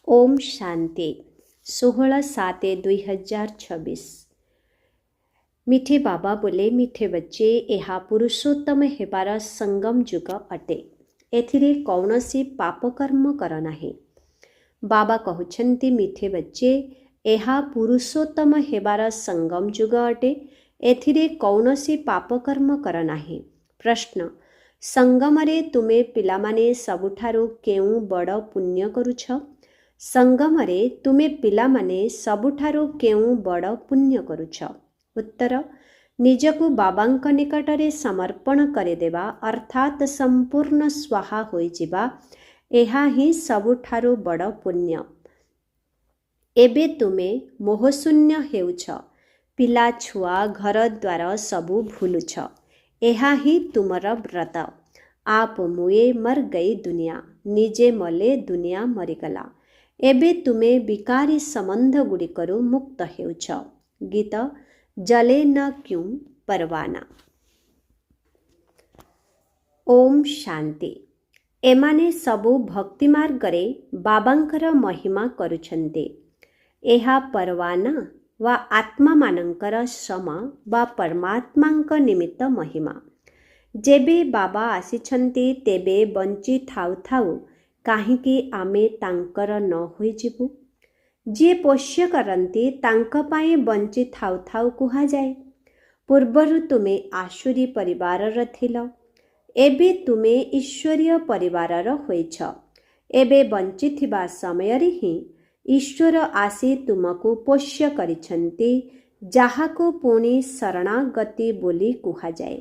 ओम शांति 16/7/2026। मिठे बाबा बोले, मिठे बच्चे, ଏହା ପୁରୁଷୋତ୍ତମ ହେବାର ସଙ୍ଗମ ଯୁଗ ଅଟେ। ଏଥିରେ କୌଣସି ପାପ କର୍ମ କର ନାହିଁ। ବାବା କହୁଛନ୍ତି, ମିଠେ ବଚ୍ଚେ, ଏହା ପୁରୁଷୋତ୍ତମ ହେବାର ସଙ୍ଗମ ଯୁଗ ଅଟେ। ଏଥିରେ କୌଣସି ପାପ କର୍ମ କର ନାହିଁ। ପ୍ରଶ୍ନ, ସଙ୍ଗମରେ ତୁମେ ପିଲାମାନେ ସବୁଠାରୁ କେଉଁ ବଡ଼ ପୁଣ୍ୟ କରୁଛ? ସଙ୍ଗମରେ ତୁମେ ପିଲାମାନେ ସବୁଠାରୁ କେଉଁ ବଡ଼ ପୁଣ୍ୟ କରୁଛ? ଉତ୍ତର, ନିଜକୁ ବାବାଙ୍କ ନିକଟରେ ସମର୍ପଣ କରିଦେବା ଅର୍ଥାତ୍ ସମ୍ପୂର୍ଣ୍ଣ ସ୍ୱାହା ହୋଇଯିବା, ଏହା ହିଁ ସବୁଠାରୁ ବଡ଼ ପୁଣ୍ୟ। ଏବେ ତୁମେ ମୋହଶୂନ୍ୟ ହେଉଛ। ପିଲା, ଛୁଆ, ଘରଦ୍ୱାର ସବୁ ଭୁଲୁଛ। ଏହା ହିଁ ତୁମର ବ୍ରତ। ଆପ ମୁଏ ମର ଗଇ ଦୁନିଆ, ନିଜେ ମଲେ ଦୁନିଆ ମରିଗଲା। ଏବେ ତୁମେ ବିକାରୀ ସମ୍ବନ୍ଧ ଗୁଡ଼ିକରୁ ମୁକ୍ତ ହେଉଛ। ଗୀତ ଜଲେ ନ କ୍ୟୁଁ ପରୱାନା। ଓମ୍ ଶାନ୍ତି। ଏମାନେ ସବୁ ଭକ୍ତି ମାର୍ଗରେ ବାବାଙ୍କର ମହିମା କରୁଛନ୍ତି। ଏହା ପରୱାନା ବା ଆତ୍ମାମାନଙ୍କର ସମ ବା ପରମାତ୍ମାଙ୍କ ନିମିତ୍ତ ମହିମା। ଯେବେ ବାବା ଆସିଛନ୍ତି ତେବେ ବଞ୍ଚି ଥାଉ ଥାଉ କାହିଁକି ଆମେ ତାଙ୍କର ନ ହୋଇଯିବୁ? ଯିଏ ପୋଷ୍ୟ କରନ୍ତି ତାଙ୍କ ପାଇଁ ବଞ୍ଚି ଥାଉ ଥାଉ କୁହାଯାଏ। ପୂର୍ବରୁ ତୁମେ ଆସୁରୀ ପରିବାରର ଥିଲ, ଏବେ ତୁମେ ଈଶ୍ୱରୀୟ ପରିବାରର ହୋଇଛ। ଏବେ ବଞ୍ଚିଥିବା ସମୟରେ ହିଁ ଈଶ୍ୱର ଆସି ତୁମକୁ ପୋଷ୍ୟ କରିଛନ୍ତି, ଯାହାକୁ ପୁଣି ଶରଣାଗତି ବୋଲି କୁହାଯାଏ।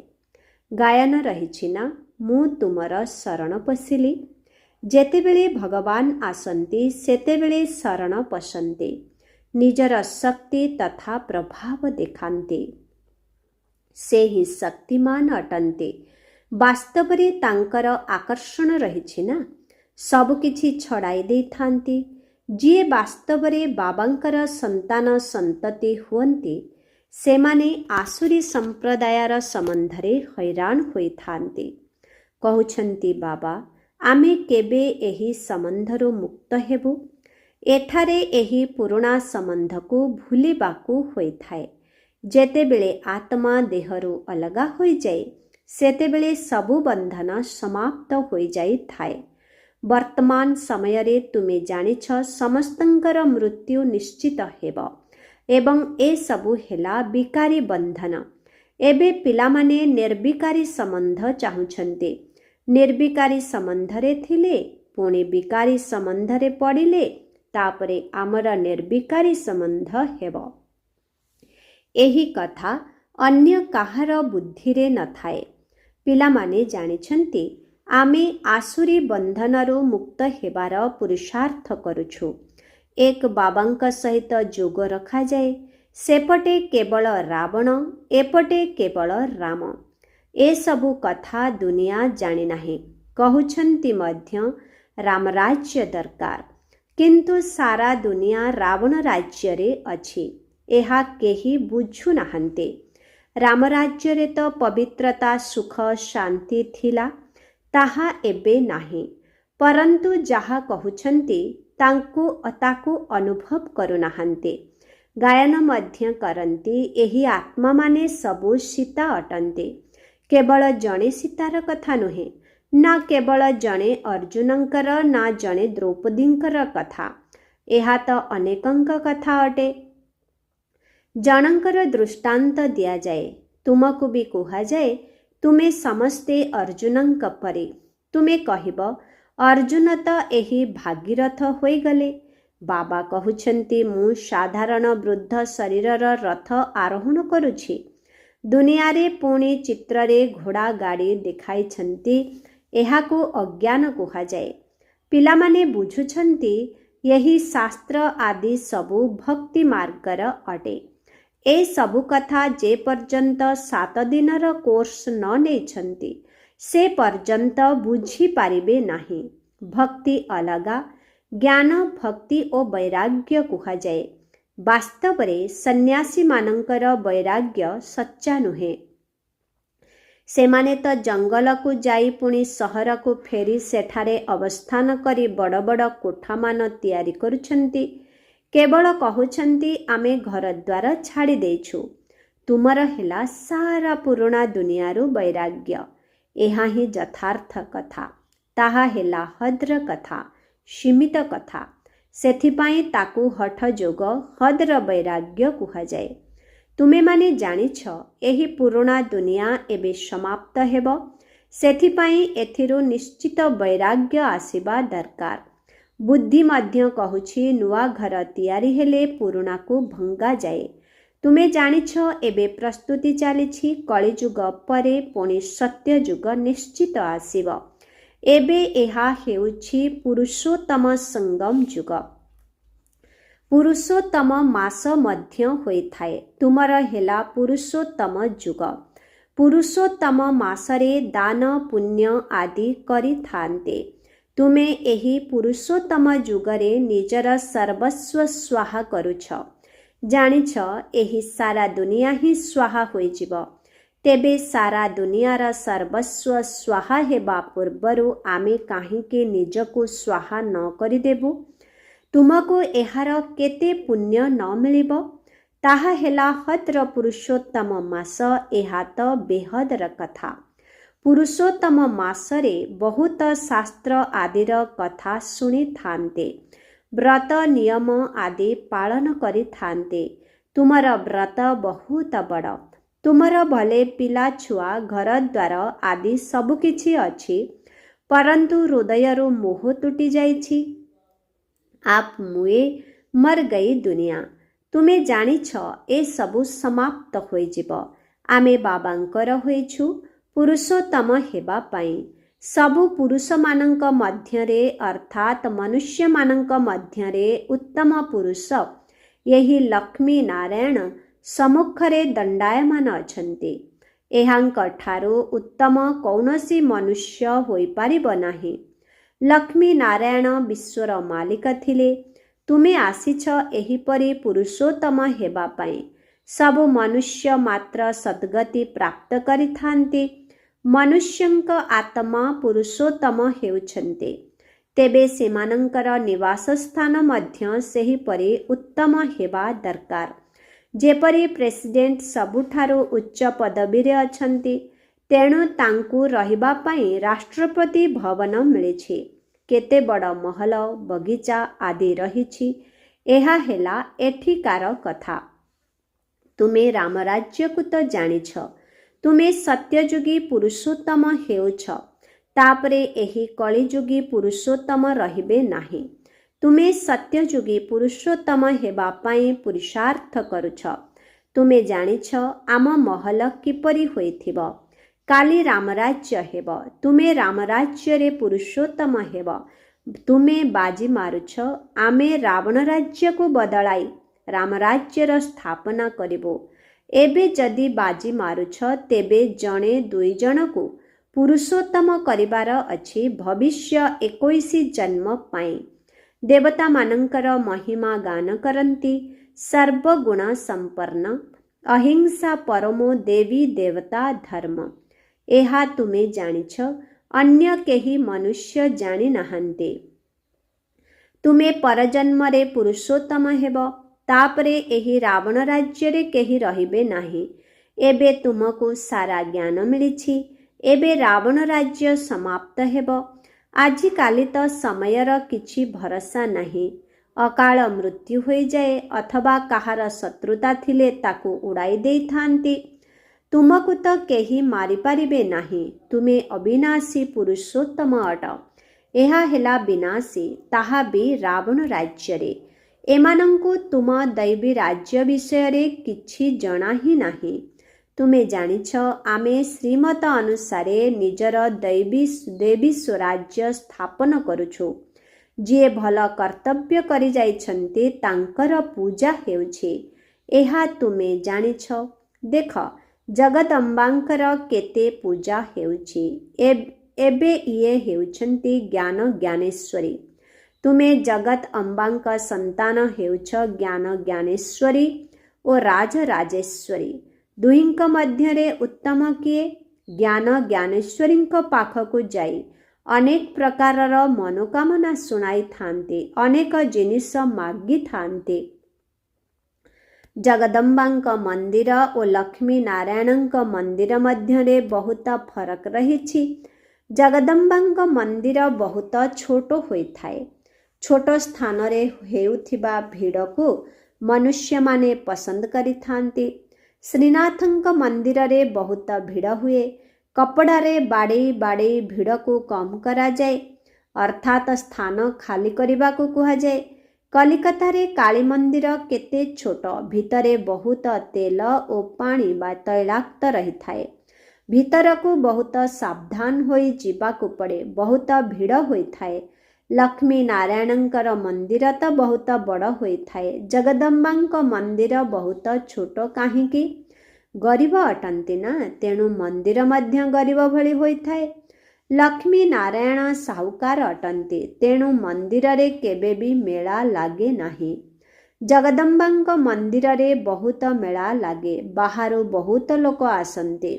ଗାୟନ ରହିଛି ନା, ମୁଁ ତୁମର ଶରଣ ପଶିଲି। ଯେତେବେଳେ ଭଗବାନ ଆସନ୍ତି ସେତେବେଳେ ଶରଣ ପଶନ୍ତି, ନିଜର ଶକ୍ତି ତଥା ପ୍ରଭାବ ଦେଖାନ୍ତି। ସେ ହିଁ ଶକ୍ତିମାନ ଅଟନ୍ତି। ବାସ୍ତବରେ ତାଙ୍କର ଆକର୍ଷଣ ରହିଛି ନା, ସବୁକିଛି ଛଡ଼ାଇ ଦେଇଥାନ୍ତି। ଯିଏ ବାସ୍ତବରେ ବାବାଙ୍କର ସନ୍ତାନ ସନ୍ତତି ହୁଅନ୍ତି, ସେମାନେ ଆସୁରୀ ସମ୍ପ୍ରଦାୟର ସମ୍ବନ୍ଧରେ ହଇରାଣ ହୋଇଥାନ୍ତି। କହୁଛନ୍ତି ବାବା, ଆମେ କେବେ ଏହି ସମ୍ବନ୍ଧରୁ ମୁକ୍ତ ହେବୁ? ଏଠାରେ ଏହି ପୁରୁଣା ସମ୍ବନ୍ଧକୁ ଭୁଲିବାକୁ ହୋଇଥାଏ। ଯେତେବେଳେ ଆତ୍ମା ଦେହରୁ ଅଲଗା ହୋଇଯାଏ ସେତେବେଳେ ସବୁ ବନ୍ଧନ ସମାପ୍ତ ହୋଇଯାଇଥାଏ। ବର୍ତ୍ତମାନ ସମୟରେ ତୁମେ ଜାଣିଛ ସମସ୍ତଙ୍କର ମୃତ୍ୟୁ ନିଶ୍ଚିତ ହେବ ଏବଂ ଏସବୁ ହେଲା ବିକାରୀ ବନ୍ଧନ। ଏବେ ପିଲାମାନେ ନିର୍ବିକାରୀ ସମ୍ବନ୍ଧ ଚାହୁଁଛନ୍ତି। ନିର୍ବିକାରୀ ସମ୍ବନ୍ଧରେ ଥିଲେ, ପୁଣି ବିକାରୀ ସମ୍ବନ୍ଧରେ ପଡ଼ିଲେ, ତାପରେ ଆମର ନିର୍ବିକାରୀ ସମ୍ବନ୍ଧ ହେବ। ଏହି କଥା ଅନ୍ୟ କାହାର ବୁଦ୍ଧିରେ ନଥାଏ। ପିଲାମାନେ ଜାଣିଛନ୍ତି ଆମେ ଆସୁରୀ ବନ୍ଧନରୁ ମୁକ୍ତ ହେବାର ପୁରୁଷାର୍ଥ କରୁଛୁ। ଏକ ବାବାଙ୍କ ସହିତ ଯୋଗ ରଖାଯାଏ। ସେପଟେ କେବଳ ରାବଣ, ଏପଟେ କେବଳ ରାମ। ଏସବୁ କଥା ଦୁନିଆ ଜାଣିନାହିଁ। କହୁଛନ୍ତି ମଧ୍ୟ ରାମରାଜ୍ୟ ଦରକାର, କିନ୍ତୁ ସାରା ଦୁନିଆ ରାବଣ ରାଜ୍ୟରେ ଅଛି। ଏହା କେହି ବୁଝୁନାହାନ୍ତି। ରାମରାଜ୍ୟରେ ତ ପବିତ୍ରତା, ସୁଖ, ଶାନ୍ତି ଥିଲା, ତାହା ଏବେ ନାହିଁ। ପରନ୍ତୁ ଯାହା କହୁଛନ୍ତି ତାକୁ ଅନୁଭବ କରୁନାହାନ୍ତି। ଗାୟନ ମଧ୍ୟ କରନ୍ତି, ଏହି ଆତ୍ମାମାନେ ସବୁ ସୀତା ଅଟନ୍ତି। କେବଳ ଜଣେ ସୀତାର କଥା ନୁହେଁ, ନା କେବଳ ଜଣେ ଅର୍ଜୁନଙ୍କର, ନା ଜଣେ ଦ୍ରୌପଦୀଙ୍କର କଥା। ଏହା ତ ଅନେକଙ୍କ କଥା ଅଟେ। ଜଣଙ୍କର ଦୃଷ୍ଟାନ୍ତ ଦିଆଯାଏ, ତୁମକୁ ବି କୁହାଯାଏ, ତୁମେ ସମସ୍ତେ ଅର୍ଜୁନଙ୍କ ପରି। ତୁମେ କହିବ, ଅର୍ଜୁନ ତ ଏହି ଭାଗୀରଥ ହୋଇଗଲେ। ବାବା କହୁଛନ୍ତି, ମୁଁ ସାଧାରଣ ବୃଦ୍ଧ ଶରୀରର ରଥ ଆରୋହଣ କରୁଛି। ଦୁନିଆରେ ପୁଣି ଚିତ୍ରରେ ଘୋଡ଼ା ଗାଡ଼ି ଦେଖାଇଛନ୍ତି, ଏହାକୁ ଅଜ୍ଞାନ କୁହାଯାଏ। ପିଲାମାନେ ବୁଝୁଛନ୍ତି ଏହି ଶାସ୍ତ୍ର ଆଦି ସବୁ ଭକ୍ତି ମାର୍ଗର ଅଟେ। ଏ ସବୁ କଥା ଯେ ପର୍ଯ୍ୟନ୍ତ 7 ଦିନର କୋର୍ସ ନ ନେଇଛନ୍ତି ସେ ପର୍ଯ୍ୟନ୍ତ ବୁଝିପାରିବେ ନାହିଁ। ଭକ୍ତି ଅଲଗା, ଜ୍ଞାନ, ଭକ୍ତି ଓ ବୈରାଗ୍ୟ କୁହାଯାଏ। ବାସ୍ତବରେ ସନ୍ନ୍ୟାସୀମାନଙ୍କର ବୈରାଗ୍ୟ ସଚ୍ଚା ନୁହେଁ। सेमाने तो जंगल को जाई पुणी सहर को फेरी सेठारे अवस्थान करी बड़ बड़ कोठा मान तैयारी करुछंती। केवल कहउछंती आमे घर द्वार छाड़ी देछु। तुमर हेला सारा पुराणा दुनियारू वैराग्य। एहा ही यथार्थ कथा। ताहा हेला हद्र कथा, सीमित कथा। सेथिपाई ताकू हठ जोग हद्र वैराग्य कुहाजाए। तुमे माने जानिछ एही पुराणा दुनिया एबे समाप्त हेबो। सेथिपाई एथिरू निश्चित वैराग्य आसीबा दरकार। बुद्धि मध्य कहुछि नुआ घर तैयारी हेले पुराणा को भंगा जाए। तुमे जानिछ एबे प्रस्तुति चालिछि कलिजुग परे पुणी सत्य जुग निश्चित आसीबो। एबे एहा हेउछि पुरुषोत्तम संगम जुग। पुरुषोत्तम मास मध्य होइथाए। तुमर हेला पुरुषोत्तम जुग। पुरुषोत्तम मासरे दान पुण्य आदि करि थान्ते। तुमे एही पुरुषोत्तम जुगरे निजर सर्वस्व स्वाहा करुछ। जानिछ एही सारा दुनिया ही स्वाहा होइजिब। तेबे सारा दुनियार सर्वस्व स्वाहा हेबा पूर्वरु आमे काहींके निजको स्वाहा न करिदेबु। तुमको एहार केते पुण्य न मिलिब। ताहा हेला हद्र पुरुषोत्तम मास। एहा तो बेहदर कथा। पुरुषोत्तम मासरे बहुत शास्त्र आदिर कथा शुणी थान्ते। व्रत नियम आदि पालन करि थान्ते। तुमर व्रत बहुत बड़। तुमर भले पिला छुआ घर द्वार आदि सबु किछि अछि, परंतु हृदयरु मोह तुटी जाइछि। आप मुए मर गई दुनिया। तुमे जानिछ ए सबु समाप्त होइजिब। आमे बाबांकर होइछु पुरुषोत्तम हेबा पाई। सबु पुरुष मानंक मध्यरे अर्थात मनुष्य मानंक मध्यरे उत्तम पुरुष यही लक्ष्मी नारायण सम्मुखरे दंडायमान अछन्ति। एहांक ठारू उत्तम कौनसी मनुष्य होई पारिब नाही। लक्ष्मी नारायण विश्वर मालिक थिले। तुमे आसीछ एहिपरि पुरुषोत्तम हेबा पाई। सबु मनुष्य मात्र सद्गति प्राप्त करिथान्ति। मनुष्यंक आत्मा पुरुषोत्तम हेउछन्ते। तेबे सेमानंकर निवास स्थान मध्य सेहिपरि उत्तम हेबा दरकार। जेपरि प्रेसिडेंट सबुठारु उच्च पदवीरे अछन्ति, तेणु तांकु रहिबा पाई राष्ट्रपति भवन मिलिछि। केते बड़ महल बगीचा आदि रहिछि। एहा हेला एठिकार कथा। तुमे रामराज्य को तो जानिछ। तुमे सत्ययुगी पुरुषोत्तम हेउछ। तापरे एही कलिजुगी पुरुषोत्तम रहिबे नाही। तुमे सत्ययुगी पुरुषोत्तम हेबा पाई पुरुषार्थ करुछ। तुमे जानिछ आम महल किपरि होइथिब। काली रामराज्य हेब। तुमे रामराज्य रे पुरुषोत्तम हेब। तुमे बाजी मारुछ आमे रावण राज्य को बदलाई रामराज्यर स्थापना करिबो। एबे जदि बाजी मारुछ तेबे जणे दुई जन को पुरुषोत्तम करिबार अछि भविष्य 21 जन्म पाई। देवता मानंकर महिमा गान करंती। सर्वगुण संपन्न अहिंसा परमो देवी देवता धर्म। एहा तुमे जानिछ अन्य केही मनुष्य जानि नाहन्ते। तुमे परजन्म रे पुरुषोत्तम हेब। तापरे एही रावण राज्य रे केही रहिबे नाही। एबे तुमको सारा ज्ञान मिलिछि। एबे रावण राज्य समाप्त हेब। आजि काली तो समयर किछि भरोसा नाही। अकाल मृत्यु होई जाए अथवा काहार शत्रुता थिले ताकू उड़ाई देई थांती। तुमको तो केही मारि पारिबे नाही। तुमे अविनाशी पुरुषोत्तम अट। एहा हेला विनाशी ताहा भी रावण राज्य रे। एमानंकु तुम दैवी राज्य विषय रे किछि जଣା ही नाही। तुमे जानिछ आमे श्रीमत अनुसारे निजर देवी स्वराज्य स्थापन करुछु। जिए भल कर्तव्य करि जाइछन्ति तांकर पूजा हेउछि। एहा तुमे जानिछ। देख जगदम्बांकर केते पूजा हेउछि। एबे इए हेउछन्ति ज्ञान ज्ञानेश्वरी। तुमे जगत अम्बांक संतान हेउछ ज्ञान ज्ञानेश्वरी ओ राज राजेश्वरी। दुहिंक मध्यरे उत्तम किए? ज्ञान ज्ञानेश्वरी पाखकु जाई अनेक प्रकारर मनोकामना शुणाई थांते, अनेक जिनिस मागी थांते। जगदम्बांक मंदिर और लक्ष्मी नारायणंक मंदिर मध्यरे बहुत फरक रही। जगदम्बांक मंदिर बहुत छोट होइथाए। छोट स्थान रे हेउथिबा भीड़ को मनुष्य माने पसंद करि थांती। श्रीनाथंक मंदिर रे बहुत भीड़ हुए। कपड़ा रे बाड़े बाड़े भीड़ को कम करा जाए, अर्थात स्थान खाली करने को कहा जाए। कलिकता रे काली मंदिर केते छोट, भितरे बहुत तेल और पानी बा तैलाक्त रही थाए। भीतर को बहुत सावधान होई जीवाकू पड़े, बहुत भीड़ होई थाए। लक्ष्मी नारायणंकर मंदिर तो बहुत बड़ होई थाए। जगदम्बांक मंदिर बहुत छोट काहींकी? गरीब अटंती ना, तेणु मंदिर मध्य गरीब भली होई थाए। लक्ष्मी नारायण साहुकार अटंती, तेणु मंदिर रे केबे भी मेला लागे नहीं। जगदम्बांक मंदिर रे बहुत मेला लागे, बाहरु बहुत लोक आसंते।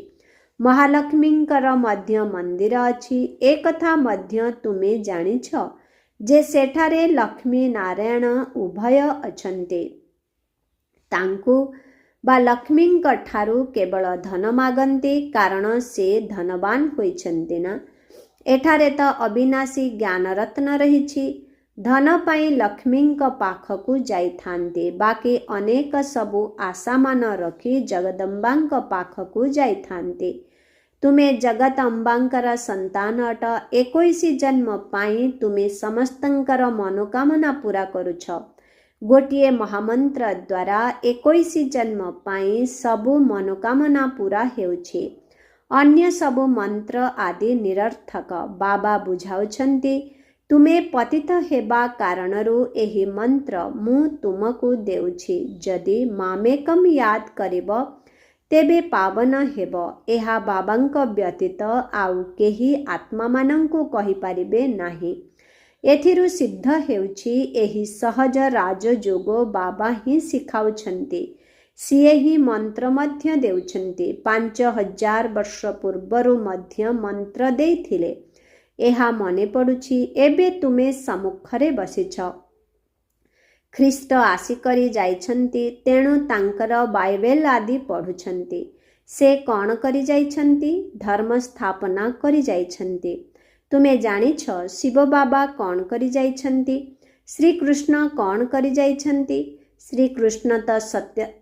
महालक्ष्मींकर मध्य मंदिर अछि, एक कथा मध्य तुमे जानिछ जे सेठारे लक्ष्मी नारायण उभय अछन्ते। तांकु बा लक्ष्मींक ठारू केवल धन मागन्ते, कारण से धनवान होइछन्ते ना। एठारे तो अविनाशी ज्ञान रत्न रहिछि। धन पाई लक्ष्मींक पाखकु जाई थांते, बाकी अनेक सबु आशा मान रखी जगदम्बांक पाखकु जाई थांते। तुमे जगत अम्बांकर संतान अट। 21 जन्म पाई तुमे समस्तंकर मनोकामना पूरा करुछ। गोटिए महामंत्र द्वारा 21 जन्म पाई सबु मनोकामना पूरा हेउछि। अन्य सबु मंत्र आदि निरर्थक। बाबा बुझाउछन्ति, तुमे पतित हेबा कारणरू एही मंत्र मु तुमकु देउछि। जदि मामेकम याद करिब तेबे पावन हेब। एहा बाबांक व्यतीत आउ केही आत्मा मानंकु कहि पारिबे नाही। एथिरु सिद्ध हेउछि एही सहज राजयोग बाबा ही सिखाउछन्ति। सिए ही मंत्र मध्य देउछन्ति। 5000 वर्ष पूर्वरु मध्य मंत्र देइथिले। एहा मने पडुछि। एबे तुमे सम्मुखरे बसिछ। ख्रीष्ट आसिकरी जाइछन्ति, तेणु तांकर बाइबेल आदि पढुछन्ति। से कौन करी जाइछन्ति? धर्म स्थापना करी जाइछन्ति। तुमे जानिछ शिव बाबा कौन करी जाइछन्ति? श्री कृष्ण कौन करी जाइछन्ति? श्री कृष्ण तो सत्य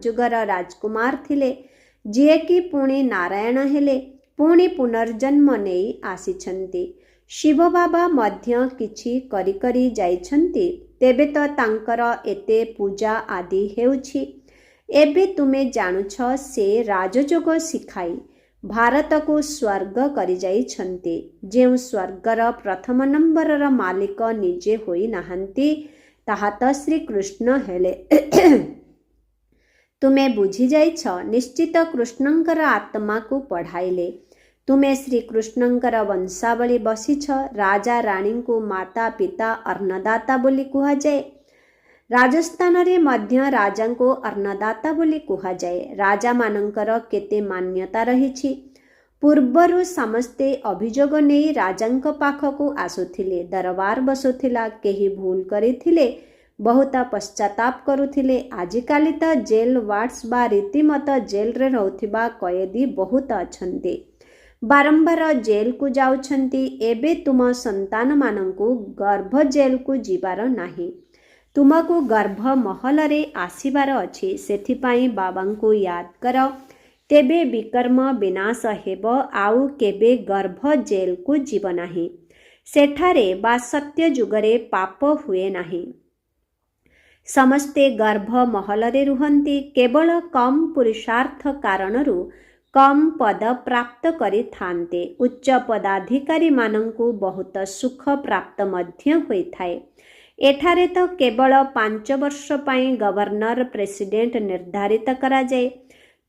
जुगर राजकुमार थिले, जिए कि पुणी नारायण हेले, पुणी पुनर्जन्म नेई आसिछन्ति। शिव बाबा मध्य किछि करी करी जाइछन्ति, तेबे तो तांकर एते पूजा आदि हेउछि। एबे तुमे जानुछ से राजयोग शिखाई भारत को स्वर्ग करी जाइछन्ति। जेउ स्वर्गर प्रथम नंबरर मालिक निजे होई नाहंती, ताहा तो श्री कृष्ण हेले। तुमे बुझी जाइछ। निश्चित कृष्णंकर आत्मा को पढ़ाइले। तुमे श्री कृष्णंकर वंशावली बसिछ। राजा रानी को माता पिता अन्नदाता बोली कुहा जाए। राजस्थान रे मध्य राजा को अन्नदाता बोली कुहा जाए। राजा मानंकर केते मान्यता रहिछि। पूर्वरु समस्ते अभियोग नेई राजांक पाखकु आसुथिले। दरबार बसुथिला। केही भूल करिथिले बहुत पश्चाताप करुथिले। आजिकाली तो जेल वार्ड्स बा रीतिमत जेल रे रहउथिबा कयदी बहुत अछन्ति। बारंबार जेल को जाउछन्ति। एबे तुम संतान मानंकु गर्भ जेल को जीवार नाही। तुमको गर्भ महल रे आसीबार अछि। सेथिपाई बाबांकु याद कर, तेबे विकर्म विनाश हेब। आउ केबे गर्भ जेल को जीव नाही। सेठारे बा सत्य जुगरे पाप हुए नाही। समस्ते गर्भ महल रे रुहंती। केवल कम पुरुषार्थ कारणरू कम पद प्राप्त करि थांते। उच्च पदाधिकारी मानंकु बहुत सुख प्राप्त मध्य होई थाए। एठारे तो केवल 5 वर्ष पाई गवर्नर प्रेसिडेंट निर्धारित करा जाए।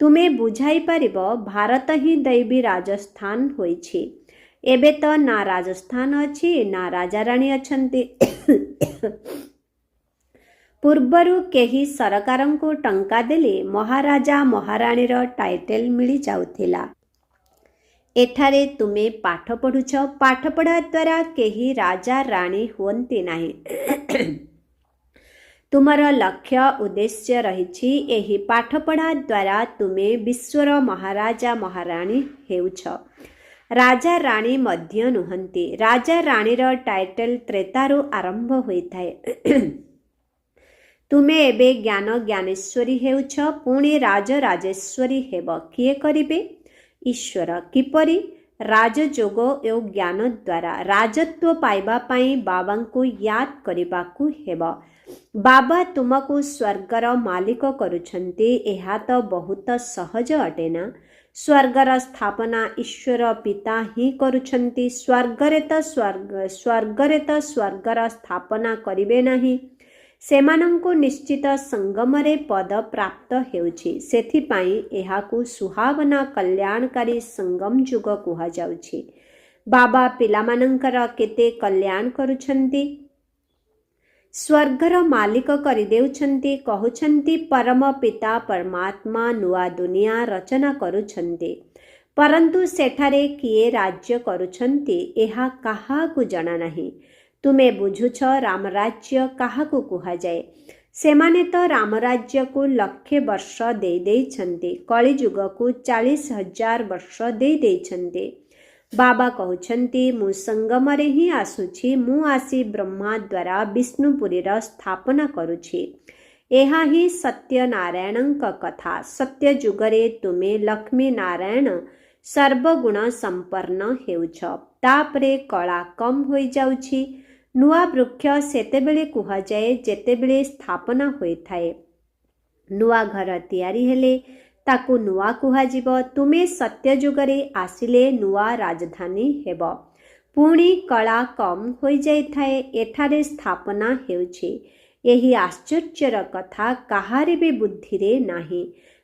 तुमे बुझाई पारिबो भारत ही दैवी राजस्थान होइछि। एबे तो ना राजस्थान अछि ना राजा रानी अछन्ति। पूर्वरु केही सरकारंकु टंका देले महाराजा महारानीर टाइटेल मिली जाउथिला। ଏଠାରେ ତୁମେ ପାଠ ପଢୁଛ। ପାଠପଢ଼ା ଦ୍ୱାରା କେହି ରାଜା ରାଣୀ ହୁଅନ୍ତି ନାହିଁ। ତୁମର ଲକ୍ଷ୍ୟ ଉଦ୍ଦେଶ୍ୟ ରହିଛି। ଏହି ପାଠପଢ଼ା ଦ୍ୱାରା ତୁମେ ବିଶ୍ୱର ମହାରାଜା ମହାରାଣୀ ହେଉଛ। ରାଜା ରାଣୀ ମଧ୍ୟ ନୁହନ୍ତି। ରାଜା ରାଣୀର ଟାଇଟଲ ତ୍ରେତାରୁ ଆରମ୍ଭ ହୋଇଥାଏ। ତୁମେ ଏବେ ଜ୍ଞାନ ଜ୍ଞାନେଶ୍ୱରୀ ହେଉଛ, ପୁଣି ରାଜରାଜେଶ୍ୱରୀ ହେବ। କିଏ କରିବେ? ଈଶ୍ୱର। କିପରି? ରାଜଯୋଗ ଓ ଜ୍ଞାନ ଦ୍ୱାରା। ରାଜତ୍ୱ ପାଇବା ପାଇଁ ବାବାଙ୍କୁ ୟାଦ କରିବାକୁ ହେବ। ବାବା ତୁମକୁ ସ୍ୱର୍ଗର ମାଲିକ କରୁଛନ୍ତି। ଏହା ତ ବହୁତ ସହଜ ଅଟେ ନା? ସ୍ୱର୍ଗର ସ୍ଥାପନା ଈଶ୍ୱର ପିତା ହିଁ କରୁଛନ୍ତି। ସ୍ୱର୍ଗରେ ତ ସ୍ୱର୍ଗର ସ୍ଥାପନା କରିବେ ନାହିଁ। ସେମାନଙ୍କୁ ନିଶ୍ଚିତ ସଙ୍ଗମରେ ପଦ ପ୍ରାପ୍ତ ହେଉଛି। ସେଥିପାଇଁ ଏହାକୁ ସୁହାବନା କଲ୍ୟାଣକାରୀ ସଙ୍ଗମ ଯୁଗ କୁହାଯାଉଛି। ବାବା ପିଲାମାନଙ୍କର କେତେ କଲ୍ୟାଣ କରୁଛନ୍ତି। ସ୍ୱର୍ଗର ମାଲିକ କରିଦେଉଛନ୍ତି। କହୁଛନ୍ତି ପରମ ପିତା ପରମାତ୍ମା ନୂଆ ଦୁନିଆ ରଚନା କରୁଛନ୍ତି। ପରନ୍ତୁ ସେଠାରେ କିଏ ରାଜ୍ୟ କରୁଛନ୍ତି ଏହା କାହାକୁ ଜଣା ନାହିଁ। ତୁମେ ବୁଝୁଛ ରାମରାଜ୍ୟ କାହାକୁ କୁହାଯାଏ? ସେମାନେ ତ ରାମରାଜ୍ୟକୁ 1,00,000 ବର୍ଷ ଦେଇଛନ୍ତି। କଳିଯୁଗକୁ 40,000 ବର୍ଷ ଦେଇଛନ୍ତି। ବାବା କହୁଛନ୍ତି ମୁଁ ସଙ୍ଗମରେ ହିଁ ଆସୁଛି। ମୁଁ ଆସି ବ୍ରହ୍ମା ଦ୍ୱାରା ବିଷ୍ଣୁପୁରୀର ସ୍ଥାପନା କରୁଛି। ଏହା ହିଁ ସତ୍ୟନାରାୟଣଙ୍କ କଥା। ସତ୍ୟ ଯୁଗରେ ତୁମେ ଲକ୍ଷ୍ମୀ ନାରାୟଣ ସର୍ବଗୁଣ ସମ୍ପନ୍ନ ହେଉଛ। ତାପରେ କଳା କମ୍ ହୋଇଯାଉଛି। ନୂଆ ବୃକ୍ଷ ସେତେବେଳେ କୁହାଯାଏ ଯେତେବେଳେ ସ୍ଥାପନା ହୋଇଥାଏ। ନୂଆ ଘର ତିଆରି ହେଲେ ତାକୁ ନୂଆ କୁହାଯିବ। ତୁମେ ସତ୍ୟଯୁଗରେ ଆସିଲେ ନୂଆ ରାଜଧାନୀ ହେବ। ପୁଣି କଳା କମ୍ ହୋଇଯାଇଥାଏ। ଏଠାରେ ସ୍ଥାପନା ହେଉଛି। ଏହି ଆଶ୍ଚର୍ଯ୍ୟର କଥା କାହାରି ବି ବୁଦ୍ଧିରେ ନାହିଁ।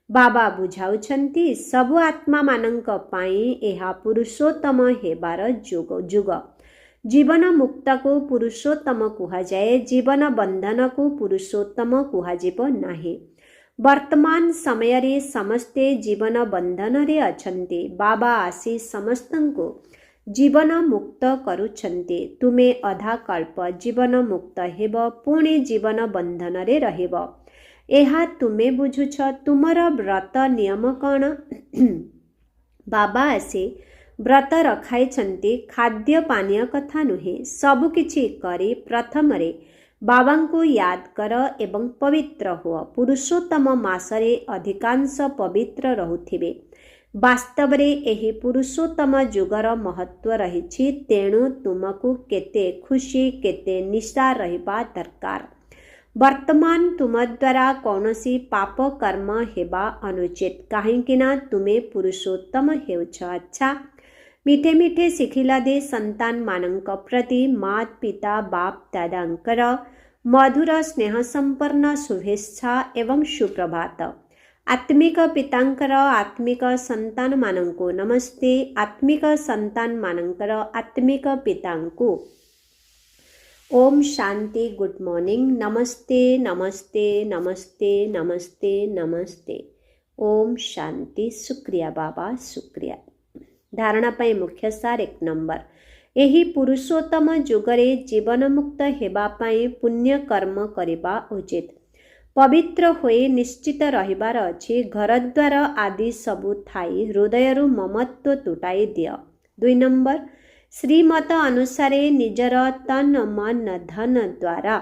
ବାବା ବୁଝାଉଛନ୍ତି ସବୁ ଆତ୍ମାମାନଙ୍କ ପାଇଁ ଏହା ପୁରୁଷୋତ୍ତମ ହେବାର ଯୁଗ। ଜୀବନ ମୁକ୍ତକୁ ପୁରୁଷୋତ୍ତମ କୁହାଯାଏ। ଜୀବନ ବନ୍ଧନକୁ ପୁରୁଷୋତ୍ତମ କୁହାଯିବ ନାହିଁ। ବର୍ତ୍ତମାନ ସମୟରେ ସମସ୍ତେ ଜୀବନ ବନ୍ଧନରେ ଅଛନ୍ତି। ବାବା ଆସି ସମସ୍ତଙ୍କୁ ଜୀବନ ମୁକ୍ତ କରୁଛନ୍ତି। ତୁମେ ଅଧା କଳ୍ପ ଜୀବନ ମୁକ୍ତ ହେବ, ପୁଣି ଜୀବନ ବନ୍ଧନରେ ରହିବ। ଏହା ତୁମେ ବୁଝୁଛ। ତୁମର ବ୍ରତ ନିୟମ କ'ଣ? ବାବା ଆସି ବ୍ରତ ରଖାଇଛନ୍ତି। ଖାଦ୍ୟ ପାନୀୟ କଥା ନୁହେଁ। ସବୁକିଛି କରି ପ୍ରଥମରେ ବାବାଙ୍କୁ ୟାଦ କର ଏବଂ ପବିତ୍ର ହୁଅ। ପୁରୁଷୋତ୍ତମ ମାସରେ ଅଧିକାଂଶ ପବିତ୍ର ରହୁଥିବେ। ବାସ୍ତବରେ ଏହି ପୁରୁଷୋତ୍ତମ ଯୁଗର ମହତ୍ୱ ରହିଛି। ତେଣୁ ତୁମକୁ କେତେ ଖୁସି କେତେ ନିଶା ରହିବା ଦରକାର। ବର୍ତ୍ତମାନ ତୁମ ଦ୍ୱାରା କୌଣସି ପାପ କର୍ମ ହେବା ଅନୁଚିତ, କାହିଁକିନା ତୁମେ ପୁରୁଷୋତ୍ତମ ହେଉଛ। ଆଚ୍ଛା, ମିଠେ ମିଠେ ଶିଖିଲା ଦେ ସନ୍ତାନମାନଙ୍କ ପ୍ରତି ମାତ ପିତା ବାପ ଦାଦାଙ୍କର ମଧୁର ସ୍ନେହ ସମ୍ପନ୍ନ ଶୁଭେଚ୍ଛା ଏବଂ ସୁପ୍ରଭାତ। ଆତ୍ମିକ ପିତାଙ୍କର ଆତ୍ମିକ ସନ୍ତାନମାନଙ୍କୁ ନମସ୍ତେ। ଆତ୍ମିକ ସନ୍ତାନମାନଙ୍କର ଆତ୍ମିକ ପିତାଙ୍କୁ ଓମ୍ ଶାନ୍ତି। Good morning. ନମସ୍ତେ ନମସ୍ତେ ନମସ୍ତେ ନମସ୍ତେ ନମସ୍ତେ। ଓମ୍ ଶାନ୍ତି। ଶୁକ୍ରିୟା ବାବା, ଶୁକ୍ରିୟା। ଧାରଣା ପାଇଁ ମୁଖ୍ୟ ସାର 1 ନମ୍ବର। ଏହି ପୁରୁଷୋତ୍ତମ ଯୁଗରେ ଜୀବନମୁକ୍ତ ହେବା ପାଇଁ ପୁଣ୍ୟ କର୍ମ କରିବା ଉଚିତ। ପବିତ୍ର ହୋଇ ନିଶ୍ଚିତ ରହିବାର ଅଛି। ଘରଦ୍ୱାର ଆଦି ସବୁ ଥାଇ ହୃଦୟରୁ ମମତ୍ୱ ତୁଟାଇ ଦିଅ। 2 ନମ୍ବର। ଶ୍ରୀମତ ଅନୁସାରେ ନିଜର ତନ ମନ ଧନ ଦ୍ୱାରା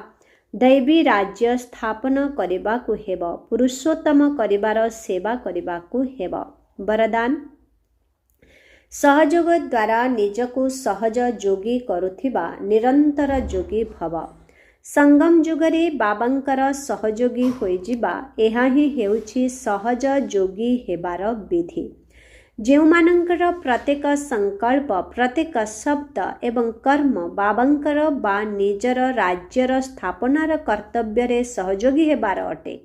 ଦୈବୀ ରାଜ୍ୟ ସ୍ଥାପନ କରିବାକୁ ହେବ। ପୁରୁଷୋତ୍ତମ କରିବାର ସେବା କରିବାକୁ ହେବ। ବରଦାନ। ସହଯୋଗ ଦ୍ୱାରା ନିଜକୁ ସହଜ ଯୋଗୀ କରୁଥିବା ନିରନ୍ତର ଯୋଗୀ ଭବ। ସଙ୍ଗମ ଯୁଗରେ ବାବାଙ୍କର ସହଯୋଗୀ ହୋଇଯିବା, ଏହା ହିଁ ହେଉଛି ସହଜ ଯୋଗୀ ହେବାର ବିଧି। ଯେଉଁମାନଙ୍କର ପ୍ରତ୍ୟେକ ସଂକଳ୍ପ, ପ୍ରତ୍ୟେକ ଶବ୍ଦ ଏବଂ କର୍ମ ବାବାଙ୍କର ବା ନିଜର ରାଜ୍ୟର ସ୍ଥାପନାର କର୍ତ୍ତବ୍ୟରେ ସହଯୋଗୀ ହେବାର ଅଟେ,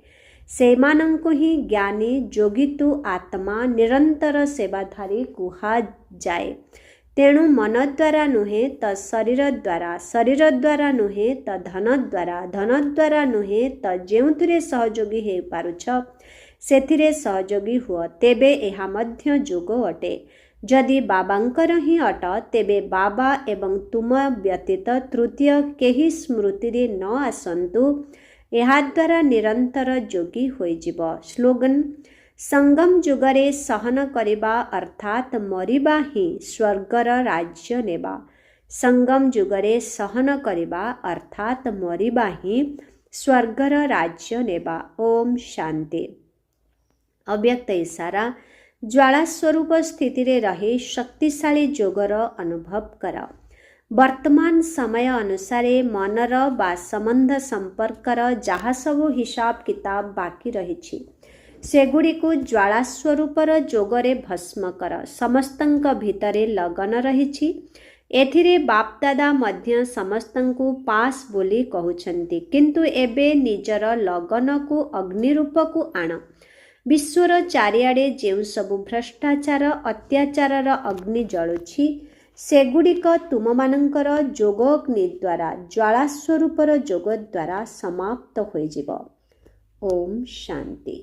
ସେମାନଙ୍କୁ ହିଁ ଜ୍ଞାନୀ ଯୋଗିତୁ ଆତ୍ମା ନିରନ୍ତର ସେବାଧାରୀ କୁହାଯାଏ। ତେଣୁ ମନ ଦ୍ୱାରା ନୁହେଁ ତ ଶରୀର ଦ୍ୱାରା, ଶରୀର ଦ୍ୱାରା ନୁହେଁ ତ ଧନ ଦ୍ୱାରା, ଧନ ଦ୍ୱାରା ନୁହେଁ ତ ଯେଉଁଥିରେ ସହଯୋଗୀ ହୋଇପାରୁଛ ସେଥିରେ ସହଯୋଗୀ ହୁଅ। ତେବେ ଏହା ମଧ୍ୟ ଯୋଗ ଅଟେ। जदि बाबांकर ही अट तेबे बाबा एवं तुम व्यतीत तृतीय केही स्मृति रे न आसंतु। एहाद्वारा निरंतर जोगी होइजिब। स्लोगन संगम जुगरे सहन करिबा अर्थात मरिबा ही स्वर्गर राज्य नेबा। संगम जुगरे सहन करिबा अर्थात मरिबा ही स्वर्गर राज्य नेबा। ओम शांति। अव्यक्त इशारा ज्वाला स्वरूप स्थिति रे रही शक्तिशाली जोगर अनुभव कर। वर्तमान समय अनुसारे मनर बा संबंध संपर्कर जहाँ सबु हिसाब किताब बाकी रही सेगुड़ी को ज्वाला स्वरूपर जोगरे भस्म कर। समस्तंक भितरे लगन रही। एथिरे बापदादा मध्य समस्तंकु पास बोली कहउछन्ति, किंतु एबे निजर लगन को अग्नि रूप को आण। विश्वर चारिआडे जेउ सबु भ्रष्टाचार अत्याचारर अग्नि जळुछि सेगुड़िक तुममानंकर जोग अग्नि द्वारा ज्वाला स्वरूपर जोग द्वारा समाप्त होइजिब। ओम शांति।